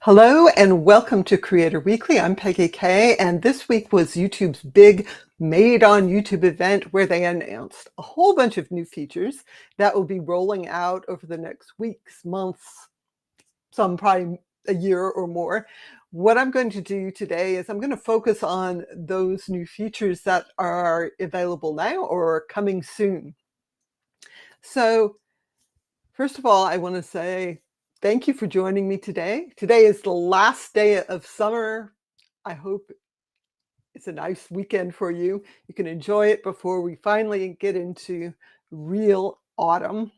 Hello and welcome to Creator Weekly. I'm Peggy Kay, and this week was YouTube's big Made on YouTube event where they announced a whole bunch of new features that will be rolling out over the next weeks, months, some probably a year or more. What I'm going to do today is I'm going to focus on those new features that are available now or coming soon. So first of all, I want to say thank you for joining me today. Today is the last day of summer. I hope it's a nice weekend for you. You can enjoy it before we finally get into real autumn.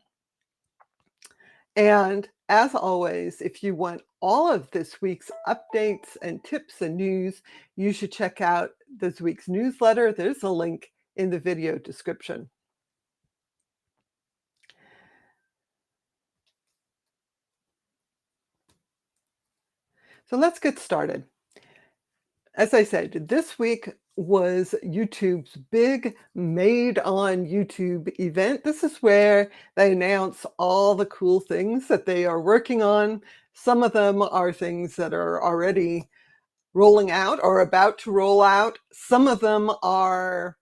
And as always, if you want all of this week's updates and tips and news, you should check out this week's newsletter. There's a link in the video description. So let's get started. As I said, this week was YouTube's big Made on YouTube event. This is where they announce all the cool things that they are working on. Some of them are things that are already rolling out or about to roll out. Some of them are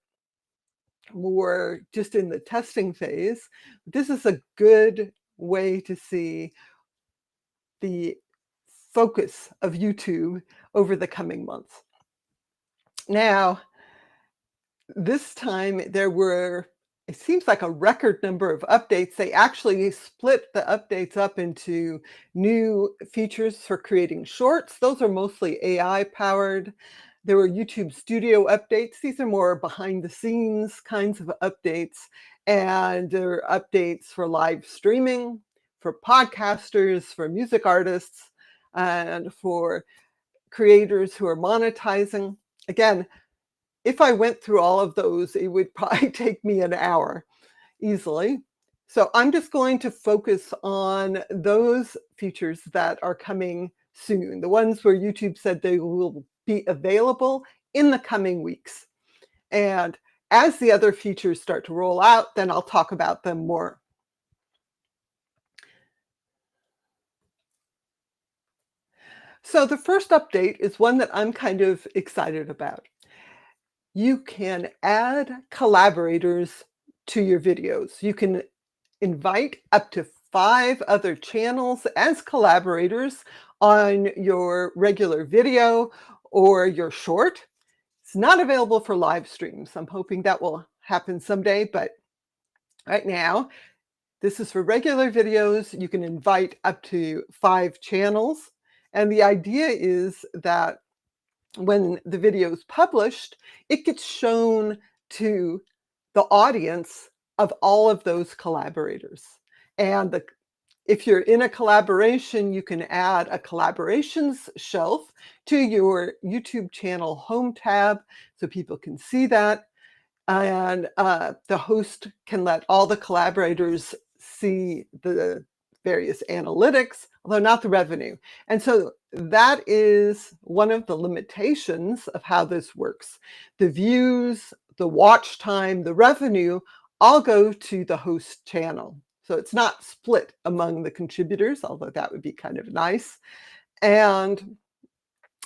more just in the testing phase. This is a good way to see the focus of YouTube over the coming months. Now, this time there were, it seems like a record number of updates. They actually split the updates up into new features for creating shorts. Those are mostly AI powered. There were YouTube Studio updates. These are more behind the scenes kinds of updates. And there are updates for live streaming, for podcasters, for music artists, and for creators who are monetizing. Again, if I went through all of those, it would probably take me an hour easily. So I'm just going to focus on those features that are coming soon, the ones where YouTube said they will be available in the coming weeks. And as the other features start to roll out, then I'll talk about them more. So the first update is one that I'm kind of excited about. You can add collaborators to your videos. You can invite up to 5 other channels as collaborators on your regular video or your short. It's not available for live streams. I'm hoping that will happen someday, but right now, this is for regular videos. You can invite up to 5 channels. And the idea is that when the video is published, it gets shown to the audience of all of those collaborators. And if you're in a collaboration, you can add a collaborations shelf to your YouTube channel home tab so people can see that. And the host can let all the collaborators see the various analytics, although not the revenue. And so that is one of the limitations of how this works. The views, the watch time, the revenue all go to the host channel. So it's not split among the contributors, although that would be kind of nice. And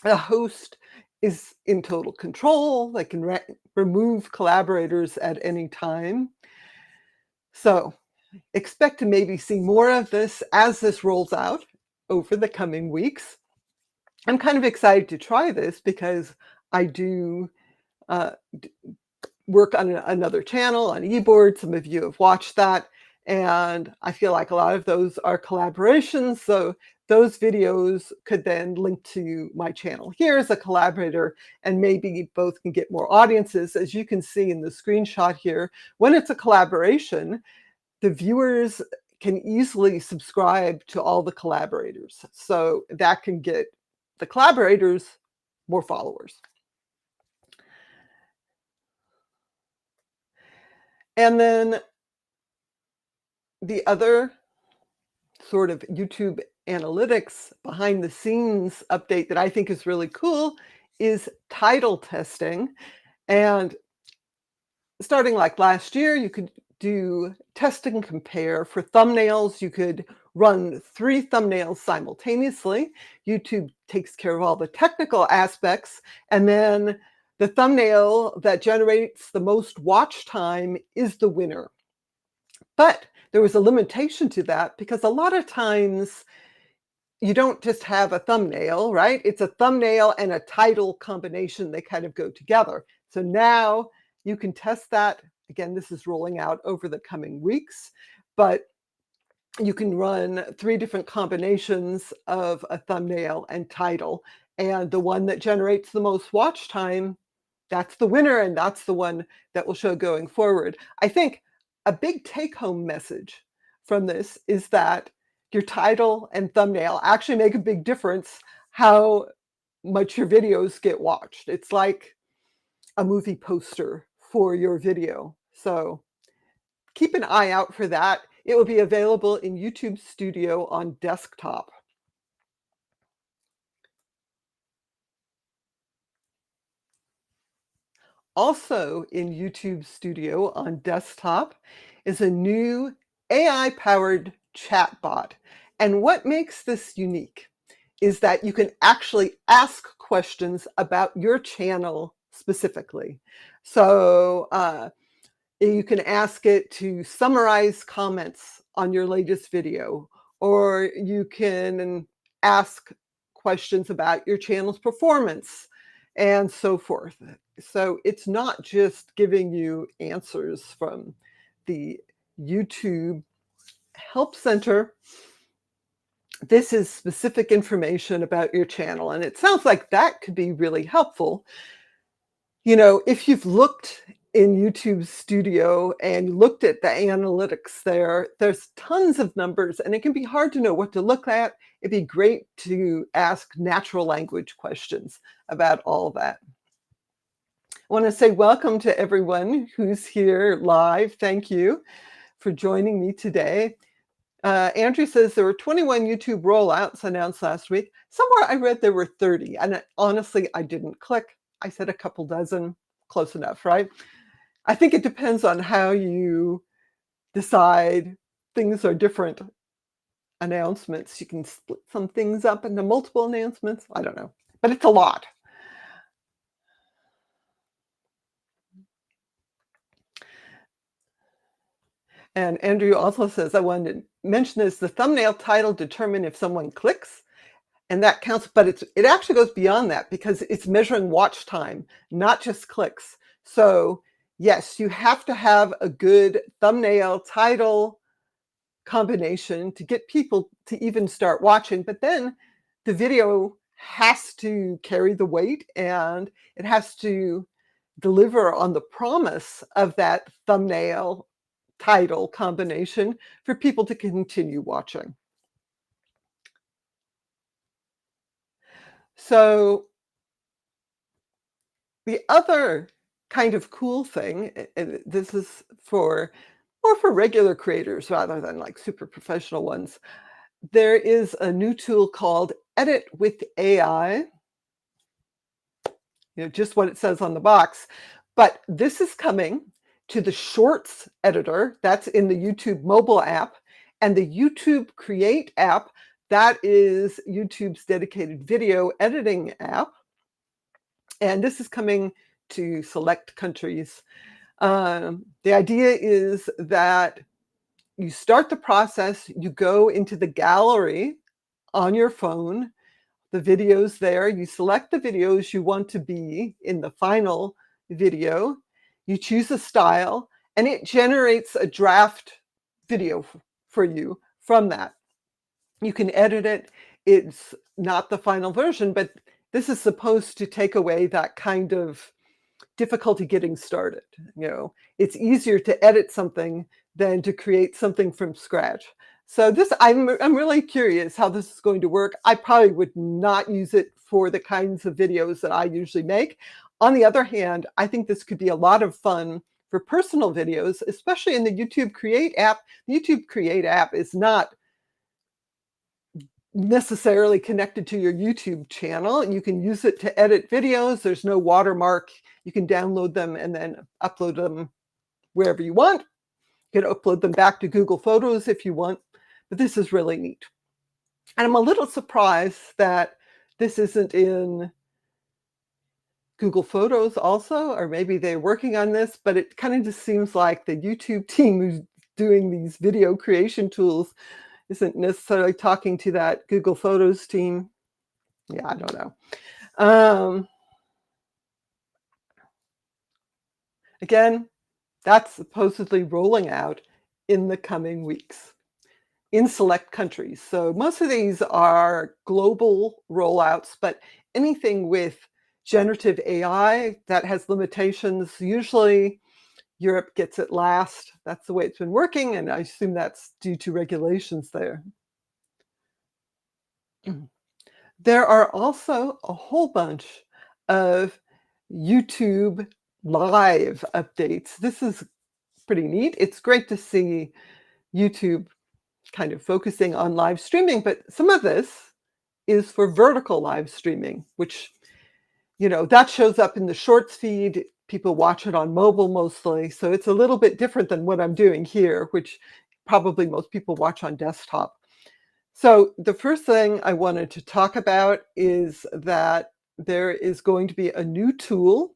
the host is in total control. They can remove collaborators at any time. So expect to maybe see more of this as this rolls out over the coming weeks. I'm kind of excited to try this because I do work on another channel on eBoard. Some of you have watched that. And I feel like a lot of those are collaborations. So those videos could then link to my channel here as a collaborator, and maybe both can get more audiences. As you can see in the screenshot here, when it's a collaboration, the viewers can easily subscribe to all the collaborators. So that can get the collaborators more followers. And then the other sort of YouTube analytics behind the scenes update that I think is really cool is title testing. And starting like last year, you could do test and compare for thumbnails. You could run 3 thumbnails simultaneously. YouTube takes care of all the technical aspects, and then the thumbnail that generates the most watch time is the winner. But there was a limitation to that because a lot of times you don't just have a thumbnail, right? It's a thumbnail and a title combination. They kind of go together. So now you can test that. Again, this is rolling out over the coming weeks, but you can run 3 different combinations of a thumbnail and title. And the one that generates the most watch time, that's the winner, and that's the one that will show going forward. I think a big take-home message from this is that your title and thumbnail actually make a big difference how much your videos get watched. It's like a movie poster for your video. So keep an eye out for that. It will be available in YouTube Studio on desktop. Also in YouTube Studio on desktop is a new AI-powered chatbot. And what makes this unique is that you can actually ask questions about your channel specifically. So you can ask it to summarize comments on your latest video, or you can ask questions about your channel's performance and so forth. So it's not just giving you answers from the YouTube Help Center. This is specific information about your channel, and it sounds like that could be really helpful. You know, if you've looked in YouTube Studio and looked at the analytics there, there's tons of numbers, and it can be hard to know what to look at. It'd be great to ask natural language questions about all that. I want to say welcome to everyone who's here live. Thank you for joining me today. Andrew says there were 21 YouTube rollouts announced last week. Somewhere I read there were 30, and honestly, I didn't click. I said a couple dozen, close enough, right? I think it depends on how you decide things are different announcements. You can split some things up into multiple announcements. I don't know, but it's a lot. And Andrew also says, I wanted to mention this, the thumbnail title determine if someone clicks, and that counts, but it actually goes beyond that because it's measuring watch time, not just clicks. So yes, you have to have a good thumbnail title combination to get people to even start watching, but then the video has to carry the weight and it has to deliver on the promise of that thumbnail title combination for people to continue watching. So the other kind of cool thing, and this is for more for regular creators rather than like super professional ones, there is a new tool called Edit with AI. You know, just what it says on the box. But this is coming to the Shorts editor. That's in the YouTube mobile app. And the YouTube Create app, that is YouTube's dedicated video editing app. And this is coming to select countries. The idea is that you start the process, you go into the gallery on your phone, the videos there, you select the videos you want to be in the final video, you choose a style, and it generates a draft video for you from that. You can edit it. It's not the final version, but this is supposed to take away that kind of difficulty getting started. You know, it's easier to edit something than to create something from scratch. So this, I'm really curious how this is going to work. I probably would not use it for the kinds of videos that I usually make. On the other hand, I think this could be a lot of fun for personal videos, especially in the YouTube Create app. The YouTube Create app is not necessarily connected to your YouTube channel. You can use it to edit videos. There's no watermark. You can download them and then upload them wherever you want. You can upload them back to Google Photos if you want. but this is really neat. And I'm a little surprised that this isn't in Google Photos also, or maybe they're working on this, but it kind of just seems like the YouTube team who's doing these video creation tools isn't necessarily talking to that Google Photos team. Yeah, I don't know. Um, Again, that's supposedly rolling out in the coming weeks in select countries. So most of these are global rollouts, but anything with generative AI that has limitations, usually Europe gets it last. That's the way it's been working, and I assume that's due to regulations there. There are also a whole bunch of YouTube live updates. This is pretty neat. It's great to see YouTube kind of focusing on live streaming, but some of this is for vertical live streaming, which, that shows up in the shorts feed. People watch it on mobile mostly. So it's a little bit different than what I'm doing here, which probably most people watch on desktop. So the first thing I wanted to talk about is that there is going to be a new tool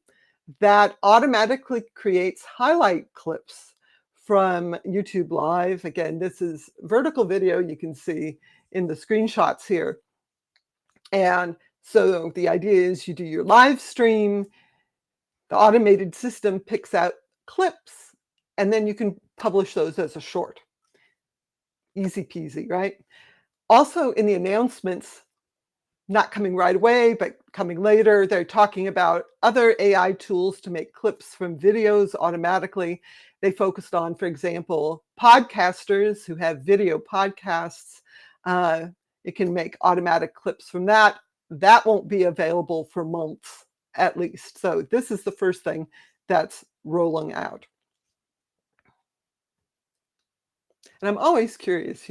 that automatically creates highlight clips from YouTube Live. Again, this is vertical video you can see in the screenshots here. And so the idea is you do your live stream, the automated system picks out clips, and then you can publish those as a short. Easy peasy, right? Also in the announcements, not coming right away, but coming later, they're talking about other AI tools to make clips from videos automatically. They focused on, for example, podcasters who have video podcasts. Uh, it can make automatic clips from that. That won't be available for months at least. So this is the first thing that's rolling out. And I'm always curious,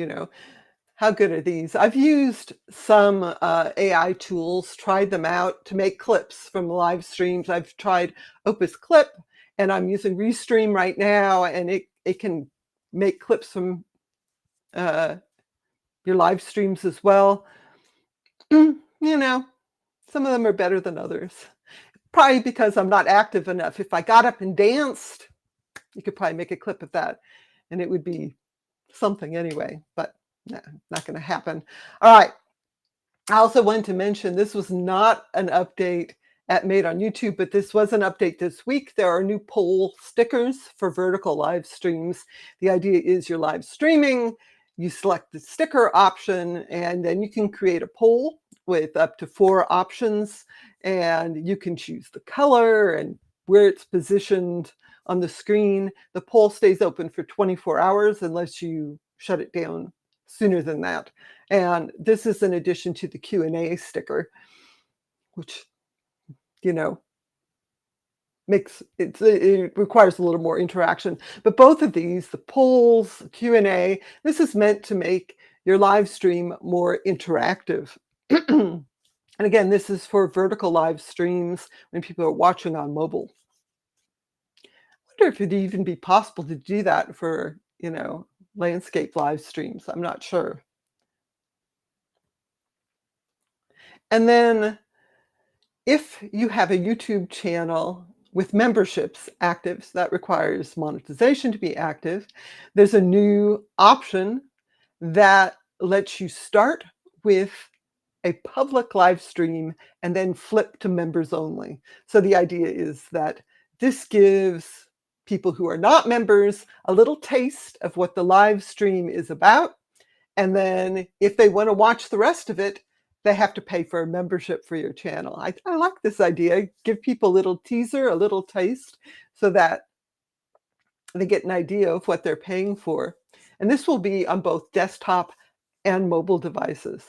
how good are these? I've used some AI tools, tried them out to make clips from live streams. I've tried Opus Clip, and I'm using Restream right now, and it can make clips from uh, your live streams as well. Some of them are better than others. Probably because I'm not active enough. If I got up and danced, you could probably make a clip of that, and it would be something anyway, but no, not going to happen. All right. I also wanted to mention this was not an update at Made on YouTube, but this was an update this week. There are new poll stickers for vertical live streams. The idea is you're live streaming, you select the sticker option, and then you can create a poll with up to 4 options, and you can choose the color and where it's positioned on the screen. The poll stays open for 24 hours unless you shut it down sooner than that. And this is in addition to the Q&A sticker, which, you know, it requires a little more interaction. But both of these, the polls, Q&A, this is meant to make your live stream more interactive. And again, this is for vertical live streams when people are watching on mobile. I wonder if it'd even be possible to do that for, landscape live streams. I'm not sure. And then if you have a YouTube channel with memberships active, so that requires monetization to be active, there's a new option that lets you start with a public live stream and then flip to members only. So the idea is that this gives people who are not members a little taste of what the live stream is about. And then if they want to watch the rest of it, they have to pay for a membership for your channel. I like this idea. Give people a little teaser, a little taste, so that they get an idea of what they're paying for. And this will be on both desktop and mobile devices.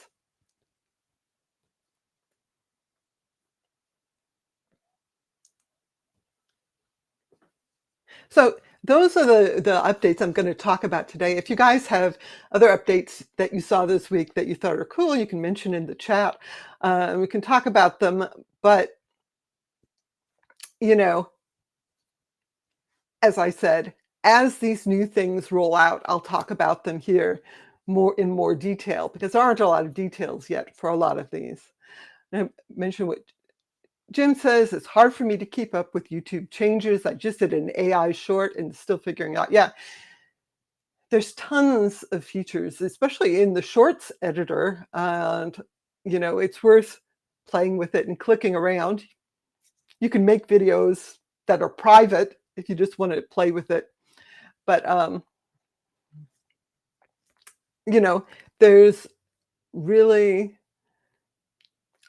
So those are the updates I'm going to talk about today. If you guys have other updates that you saw this week that you thought are cool, you can mention in the chat, and we can talk about them. But, you know, as I said, as these new things roll out, I'll talk about them here. more detail, because there aren't a lot of details yet for a lot of these. And I mentioned what Jim says, it's hard for me to keep up with YouTube changes. I just did an AI short and still figuring out. Yeah, there's tons of features, especially in the shorts editor. And, it's worth playing with it and clicking around. You can make videos that are private if you just want to play with it. But, there's really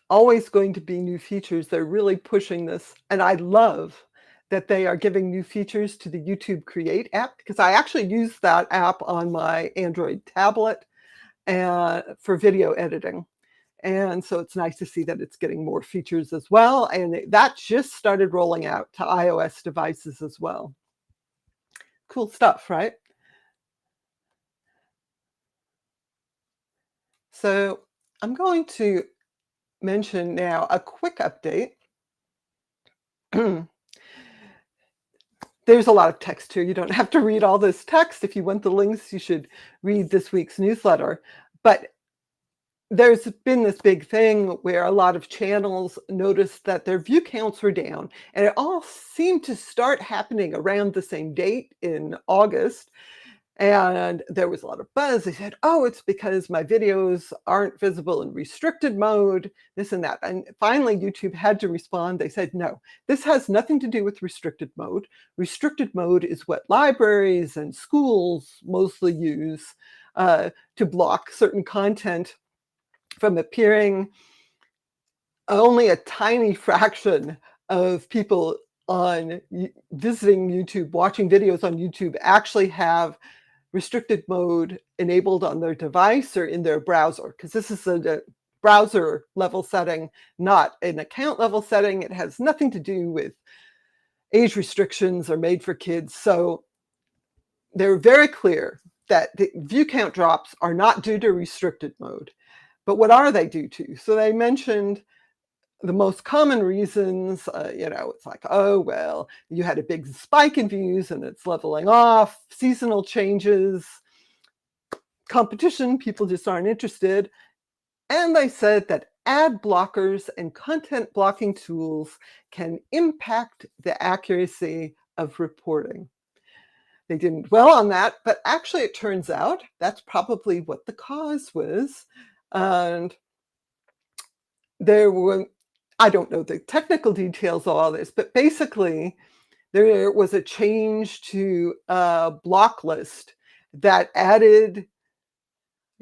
always going to be new features. They're really pushing this. And I love that they are giving new features to the YouTube Create app, because I actually use that app on my Android tablet and for video editing. And so it's nice to see that it's getting more features as well. And that just started rolling out to iOS devices as well. Cool stuff, right? So I'm going to mention now a quick update. There's a lot of text here. You don't have to read all this text. If you want the links, you should read this week's newsletter. But there's been this big thing where a lot of channels noticed that their view counts were down, and it all seemed to start happening around the same date in August. And there was a lot of buzz. They said, oh, it's because my videos aren't visible in restricted mode, this and that. And finally, YouTube had to respond. They said, no, this has nothing to do with restricted mode. Restricted mode is what libraries and schools mostly use to block certain content from appearing. Only a tiny fraction of people visiting YouTube, watching videos on YouTube, actually have restricted mode enabled on their device or in their browser, because this is a browser level setting, not an account level setting. It has nothing to do with age restrictions or made for kids. So they're very clear that the view count drops are not due to restricted mode. But what are they due to? So they mentioned the most common reasons, it's like, oh, well, you had a big spike in views and it's leveling off, seasonal changes, competition, people just aren't interested. And they said that ad blockers and content blocking tools can impact the accuracy of reporting. They didn't dwell on that, but actually it turns out that's probably what the cause was. And there were, I don't know the technical details of all this, but basically there was a change to a block list that added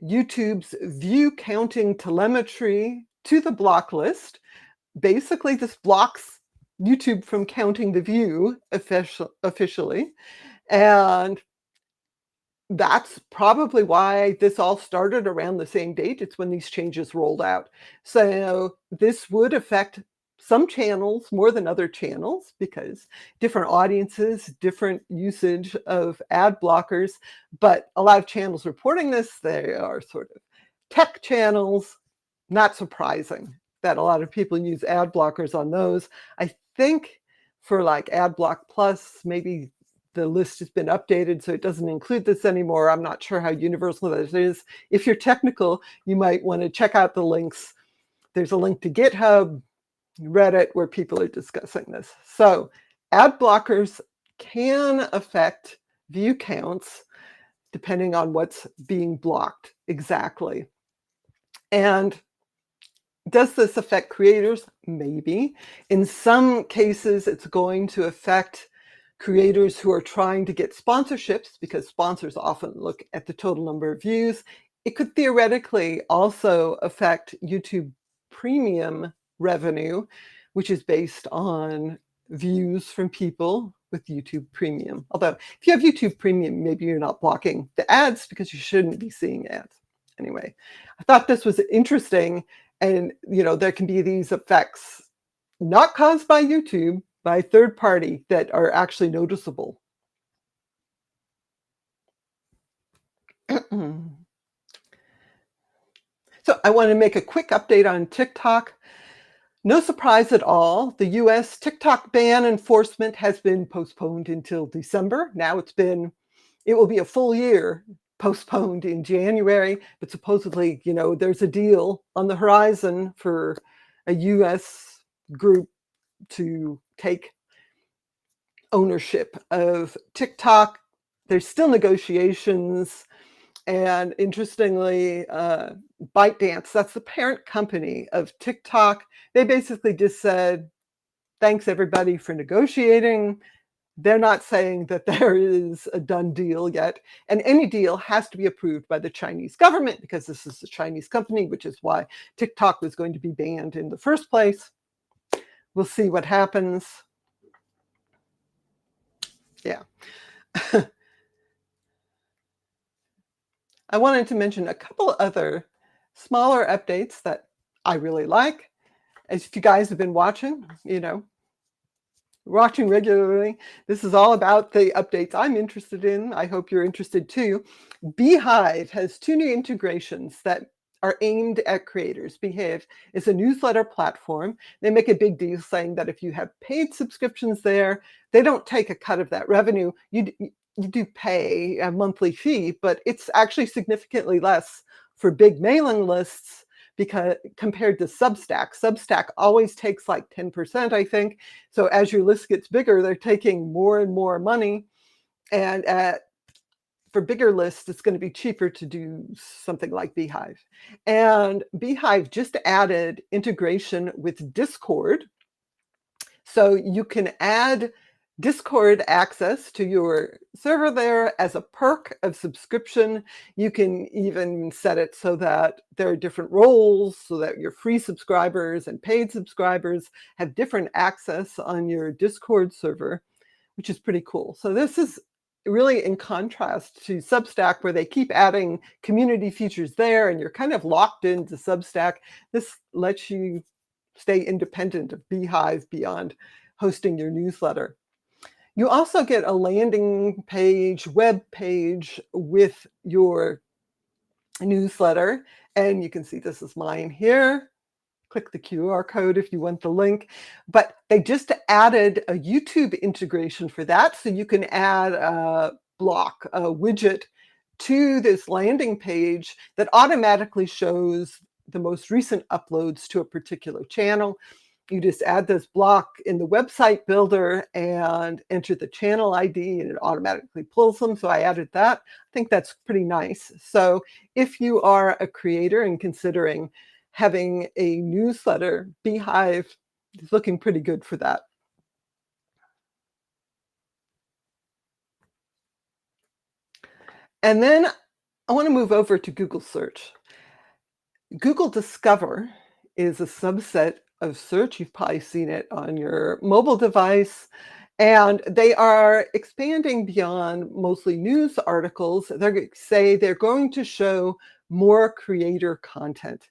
YouTube's view counting telemetry to the block list. Basically, this blocks YouTube from counting the view officially. And that's probably why this all started around the same date. It's when these changes rolled out. So this would affect some channels more than other channels, because different audiences, different usage of ad blockers. But a lot of channels reporting this, they are sort of tech channels. Not surprising that a lot of people use ad blockers on those. I think for like AdBlock Plus, maybe the list has been updated, so it doesn't include this anymore. I'm not sure how universal that is. If you're technical, you might want to check out the links. There's a link to GitHub, Reddit, where people are discussing this. So ad blockers can affect view counts depending on what's being blocked exactly. And does this affect creators? Maybe. In some cases, it's going to affect creators who are trying to get sponsorships, because sponsors often look at the total number of views. It could theoretically also affect YouTube Premium revenue, which is based on views from people with YouTube Premium. Although if you have YouTube Premium, maybe you're not blocking the ads because you shouldn't be seeing ads. Anyway, I thought this was interesting. And, there can be these effects not caused by YouTube, by third party, that are actually noticeable. So I want to make a quick update on TikTok. No surprise at all. The US TikTok ban enforcement has been postponed until December. Now it will be a full year postponed in January, but supposedly, there's a deal on the horizon for a US group to take ownership of TikTok. There's still negotiations. And interestingly, ByteDance, that's the parent company of TikTok, they basically just said, thanks everybody for negotiating. They're not saying that there is a done deal yet. And any deal has to be approved by the Chinese government because this is a Chinese company, which is why TikTok was going to be banned in the first place. We'll see what happens. Yeah. I wanted to mention a couple other smaller updates that I really like. As if you guys have been watching, watching regularly, this is all about the updates I'm interested in. I hope you're interested too. Beehiiv has 2 new integrations that are aimed at creators. Beehiiv is a newsletter platform. They make a big deal saying that if you have paid subscriptions there, they don't take a cut of that revenue. You do pay a monthly fee, but it's actually significantly less for big mailing lists because compared to Substack always takes like 10%, I think. So as your list gets bigger, they're taking more and more money. And for bigger lists, it's going to be cheaper to do something like Beehiiv. And Beehiiv just added integration with Discord. So you can add Discord access to your server there as a perk of subscription. You can even set it so that there are different roles so that your free subscribers and paid subscribers have different access on your Discord server, which is pretty cool. So this is really in contrast to Substack, where they keep adding community features there and you're kind of locked into Substack. This lets you stay independent of Beehiiv beyond hosting your newsletter. You also get a landing page, web page with your newsletter. And you can see this is mine here. Click the QR code if you want the link. But they just added a YouTube integration for that. So you can add a block, a widget to this landing page that automatically shows the most recent uploads to a particular channel. You just add this block in the website builder and enter the channel ID and it automatically pulls them. So I added that. I think that's pretty nice. So if you are a creator and considering having a newsletter, Beehiiv is looking pretty good for that. And then I want to move over to Google Search. Google Discover is a subset of search. You've probably seen it on your mobile device. And they are expanding beyond mostly news articles. They say they're going to show more creator content.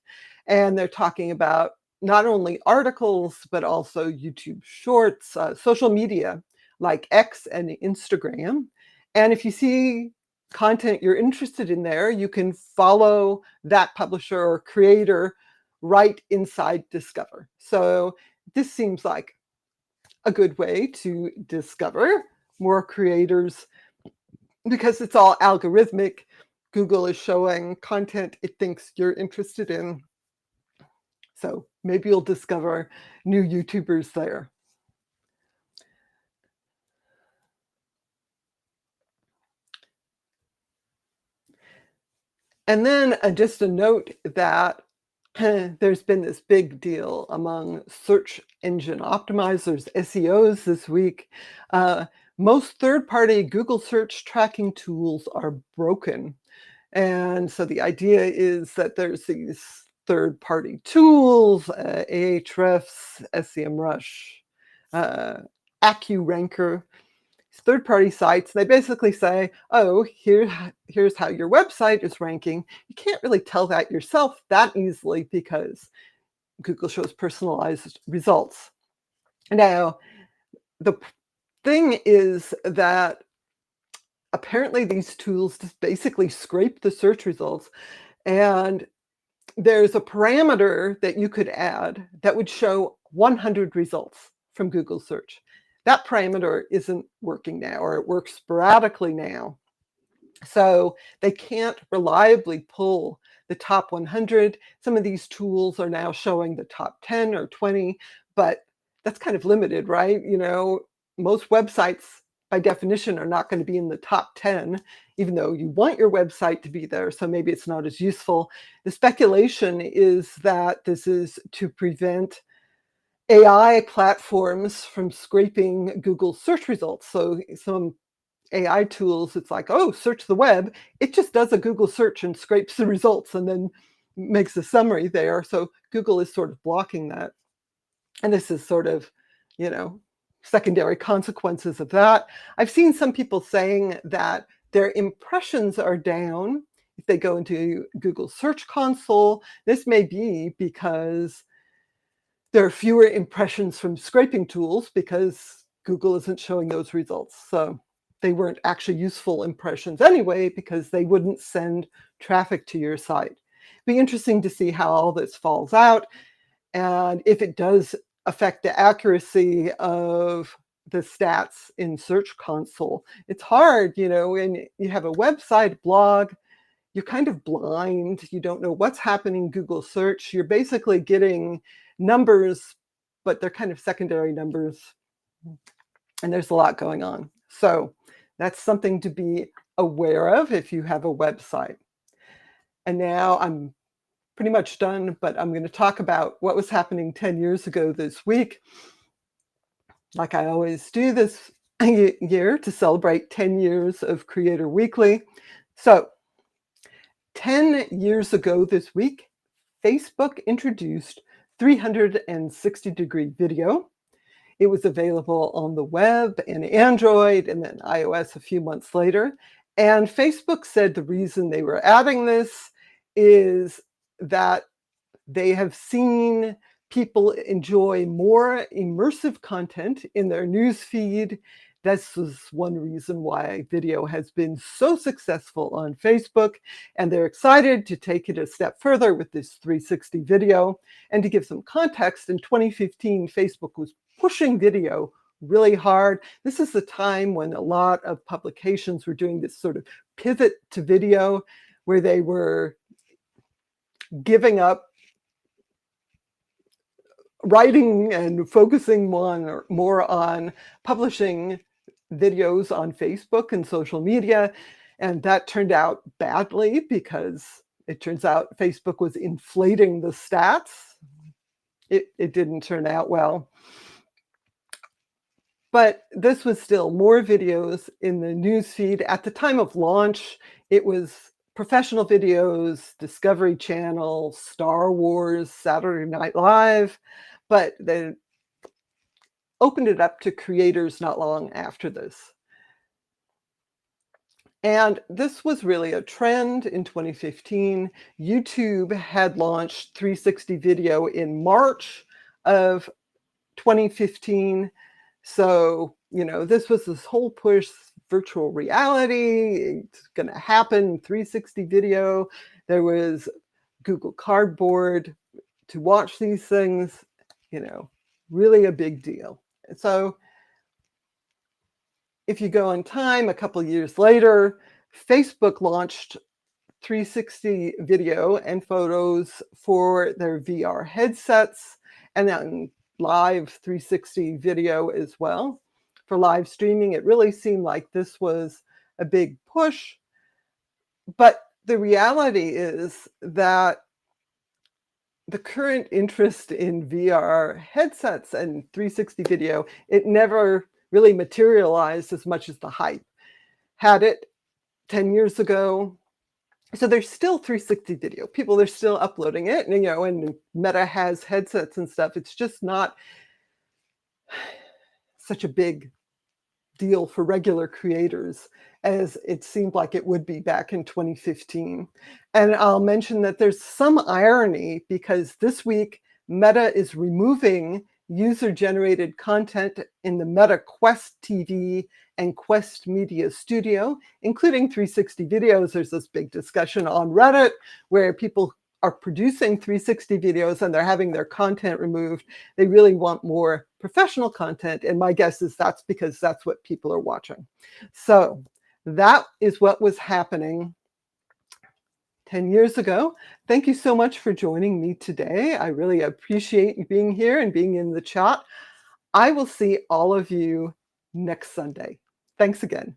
And they're talking about not only articles, but also YouTube Shorts, social media like X and Instagram. And if you see content you're interested in there, you can follow that publisher or creator right inside Discover. So this seems like a good way to discover more creators because it's all algorithmic. Google is showing content it thinks you're interested in. So maybe you'll discover new YouTubers there. And then just a note that there's been this big deal among search engine optimizers, SEOs this week. Most third-party Google search tracking tools are broken. And so the idea is that there's these third-party tools, Ahrefs, SEMrush, AccuRanker, third-party sites. They basically say, oh, here's how your website is ranking. You can't really tell that yourself that easily because Google shows personalized results. Now, the thing is that apparently these tools just basically scrape the search results, and there's a parameter that you could add that would show 100 results from Google search. That parameter isn't working now, or it works sporadically now. So they can't reliably pull the top 100. Some of these tools are now showing the top 10 or 20, but that's kind of limited, right? Most websites by definition are not going to be in the top 10, even though you want your website to be there. So maybe it's not as useful. The speculation is that this is to prevent AI platforms from scraping Google search results. So some AI tools, it's like, oh, search the web. It just does a Google search and scrapes the results and then makes a summary there. So Google is sort of blocking that. And this is sort of, you know, secondary consequences of that. I've seen some people saying that their impressions are down if they go into Google Search Console. This may be because there are fewer impressions from scraping tools because Google isn't showing those results. So they weren't actually useful impressions anyway, because they wouldn't send traffic to your site. Be interesting to see how all this falls out, and if it does affect the accuracy of the stats in Search Console. It's hard, when you have a website, blog, you're kind of blind. You don't know what's happening in Google search. You're basically getting numbers, but they're kind of secondary numbers. And there's a lot going on. So that's something to be aware of if you have a website. And now I'm pretty much done, but I'm going to talk about what was happening 10 years ago this week. Like I always do this year to celebrate 10 years of Creator Weekly. So 10 years ago this week, Facebook introduced 360-degree video. It was available on the web and Android and then iOS a few months later. And Facebook said the reason they were adding this is that they have seen people enjoy more immersive content in their news feed. This is one reason why video has been so successful on Facebook, and they're excited to take it a step further with this 360 video. And to give some context, in 2015, Facebook was pushing video really hard. This is the time when a lot of publications were doing this sort of pivot to video, where they were giving up writing and focusing more on publishing videos on Facebook and social media. And that turned out badly, because it turns out Facebook was inflating the stats. It didn't turn out well. But this was still more videos in the newsfeed. At the time of launch, it was professional videos, Discovery Channel, Star Wars, Saturday Night Live, but they opened it up to creators not long after this. And this was really a trend in 2015. YouTube had launched 360 video in March of 2015. So, this was this whole push, virtual reality, it's going to happen, 360 video. There was Google Cardboard to watch these things, really a big deal. So if you go in time, a couple years later, Facebook launched 360 video and photos for their VR headsets, and then live 360 video as well for live streaming. It really seemed like this was a big push. But the reality is that the current interest in VR headsets and 360 video, it never really materialized as much as the hype had it 10 years ago. So there's still 360 video. People are still uploading it, and Meta has headsets and stuff. It's just not such a big deal for regular creators as it seemed like it would be back in 2015. And I'll mention that there's some irony, because this week Meta is removing user-generated content in the Meta Quest TV and Quest Media Studio, including 360 videos. There's this big discussion on Reddit where people are producing 360 videos and they're having their content removed. They really want more professional content. And my guess is that's because that's what people are watching. So That is what was happening 10 years ago. Thank you so much for joining me today. I really appreciate you being here and being in the chat. I will see all of you next Sunday. Thanks again.